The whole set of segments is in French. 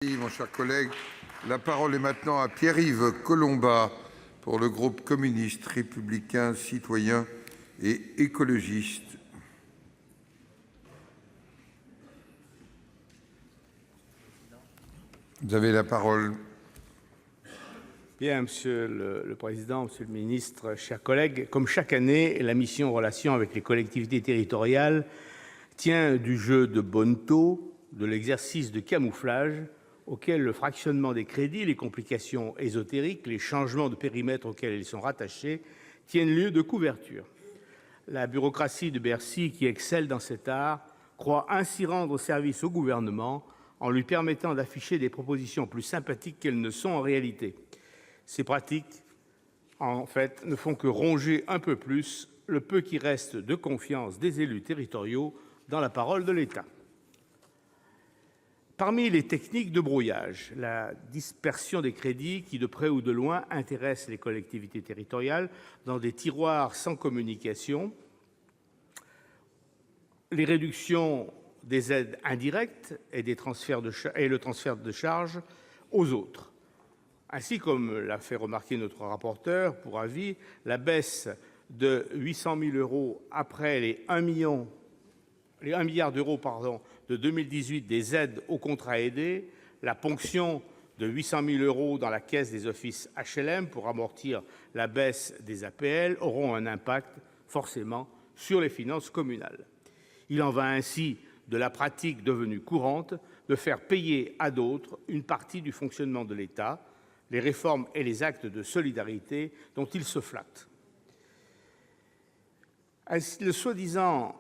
Merci, mon cher collègue. La parole est maintenant à Pierre-Yves Collombat pour le groupe communiste, républicain, citoyen et écologiste. Vous avez la parole. Bien, Monsieur le Président, Monsieur le Ministre, chers collègues, comme chaque année, la mission Relations avec les collectivités territoriales tient du jeu de bonneteau, de l'exercice de camouflage auquel le fractionnement des crédits, les complications ésotériques, les changements de périmètre auxquels ils sont rattachés tiennent lieu de couverture. La bureaucratie de Bercy, qui excelle dans cet art, croit ainsi rendre service au gouvernement en lui permettant d'afficher des propositions plus sympathiques qu'elles ne sont en réalité. Ces pratiques, en fait, ne font que ronger un peu plus le peu qui reste de confiance des élus territoriaux dans la parole de l'État. Parmi les techniques de brouillage, la dispersion des crédits qui, de près ou de loin, intéressent les collectivités territoriales dans des tiroirs sans communication, les réductions des aides indirectes et le transfert de charges aux autres. Ainsi, comme l'a fait remarquer notre rapporteur pour avis, la baisse de 800 000 € après les 1 milliard d'euros de 2018 des aides aux contrats aidés, la ponction de 800 000 € dans la caisse des offices HLM pour amortir la baisse des APL auront un impact forcément sur les finances communales. Il en va ainsi de la pratique devenue courante de faire payer à d'autres une partie du fonctionnement de l'État, les réformes et les actes de solidarité dont il se flatte. Le soi-disant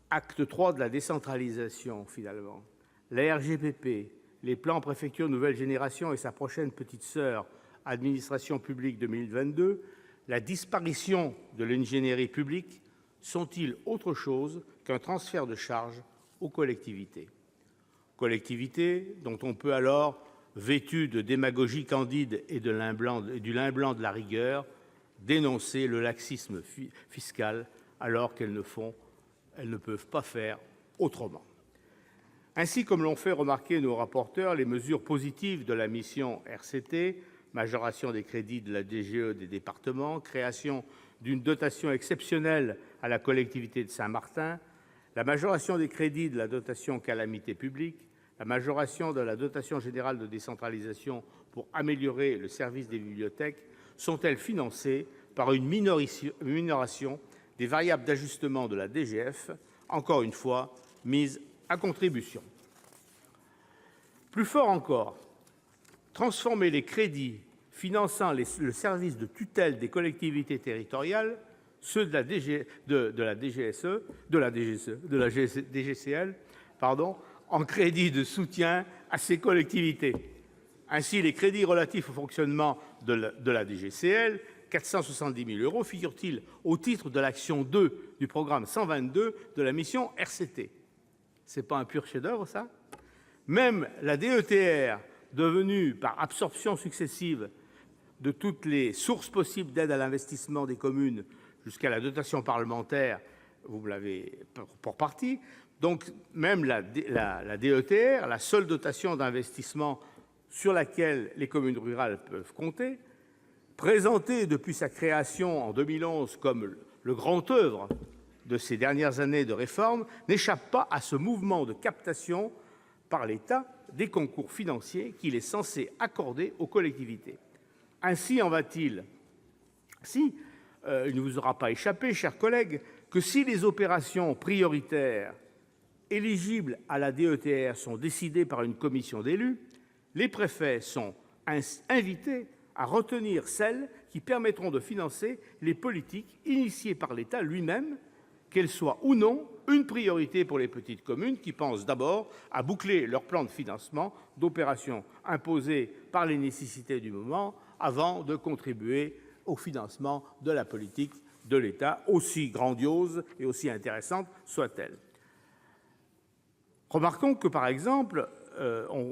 acte 3 de la décentralisation, finalement, la RGPP, les plans préfecture nouvelle génération et sa prochaine petite sœur, administration publique 2022, la disparition de l'ingénierie publique, sont-ils autre chose qu'un transfert de charges aux collectivités ? Collectivités dont on peut alors, vêtues de démagogie candide et du lin blanc de la rigueur, dénoncer le laxisme fiscal alors qu'elles ne peuvent pas faire autrement. Ainsi, comme l'ont fait remarquer nos rapporteurs, les mesures positives de la mission RCT, majoration des crédits de la DGE des départements, création d'une dotation exceptionnelle à la collectivité de Saint-Martin, la majoration des crédits de la dotation calamité publique, la majoration de la dotation générale de décentralisation pour améliorer le service des bibliothèques sont-elles financées par une minoration des variables d'ajustement de la DGF, encore une fois mises à contribution. Plus fort encore, transformer les crédits finançant le service de tutelle des collectivités territoriales, ceux de la DGCL, en crédits de soutien à ces collectivités. Ainsi, les crédits relatifs au fonctionnement de la DGCL, 470 000 €, figurent-ils au titre de l'action 2 du programme 122 de la mission RCT. Ce n'est pas un pur chef-d'oeuvre, ça ? Même la DETR, devenue par absorption successive de toutes les sources possibles d'aide à l'investissement des communes jusqu'à la dotation parlementaire, vous l'avez pour partie, donc même la DETR, la seule dotation d'investissement sur laquelle les communes rurales peuvent compter, présentée depuis sa création en 2011 comme le grand oeuvre de ces dernières années de réforme, n'échappe pas à ce mouvement de captation par l'État des concours financiers qu'il est censé accorder aux collectivités. Ainsi en va-t-il. Il ne vous aura pas échappé, chers collègues, que si les opérations prioritaires éligibles à la DETR sont décidées par une commission d'élus, les préfets sont invités à retenir celles qui permettront de financer les politiques initiées par l'État lui-même, qu'elles soient ou non une priorité pour les petites communes qui pensent d'abord à boucler leur plan de financement d'opérations imposées par les nécessités du moment avant de contribuer au financement de la politique de l'État, aussi grandiose et aussi intéressante soit-elle. Remarquons que, par exemple,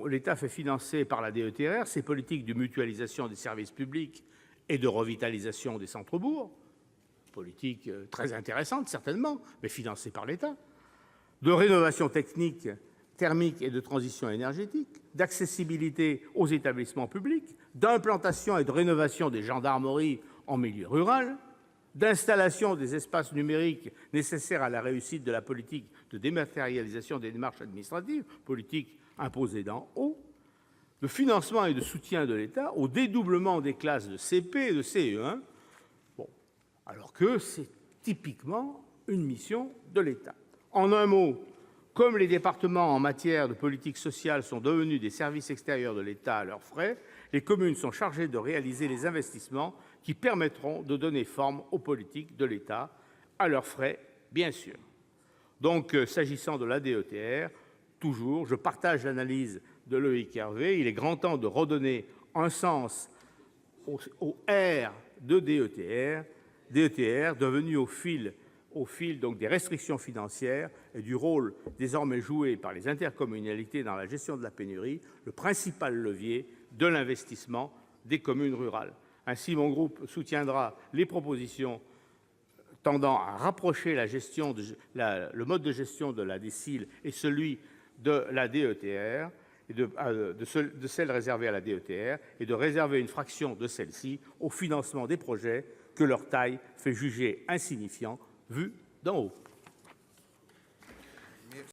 l'État fait financer par la DETR ses politiques de mutualisation des services publics et de revitalisation des centres-bourgs, politique très intéressante certainement, mais financée par l'État, de rénovation thermique et de transition énergétique, d'accessibilité aux établissements publics, d'implantation et de rénovation des gendarmeries en milieu rural, d'installation des espaces numériques nécessaires à la réussite de la politique de dématérialisation des démarches administratives, politique imposée d'en haut, de financement et de soutien de l'État au dédoublement des classes de CP et de CE1, alors que c'est typiquement une mission de l'État. En un mot, comme les départements en matière de politique sociale sont devenus des services extérieurs de l'État à leurs frais, les communes sont chargées de réaliser les investissements qui permettront de donner forme aux politiques de l'État, à leurs frais, bien sûr. Donc, s'agissant de la DETR, je partage l'analyse de Loïc Hervé. Il est grand temps de redonner un sens au R de DETR, devenu au fil donc des restrictions financières et du rôle désormais joué par les intercommunalités dans la gestion de la pénurie, le principal levier de l'investissement des communes rurales. Ainsi, mon groupe soutiendra les propositions tendant à rapprocher le mode de gestion de la DSIL et celui de la DETR, de celle réservée à la DETR, et de réserver une fraction de celle-ci au financement des projets que leur taille fait juger insignifiants vus d'en haut.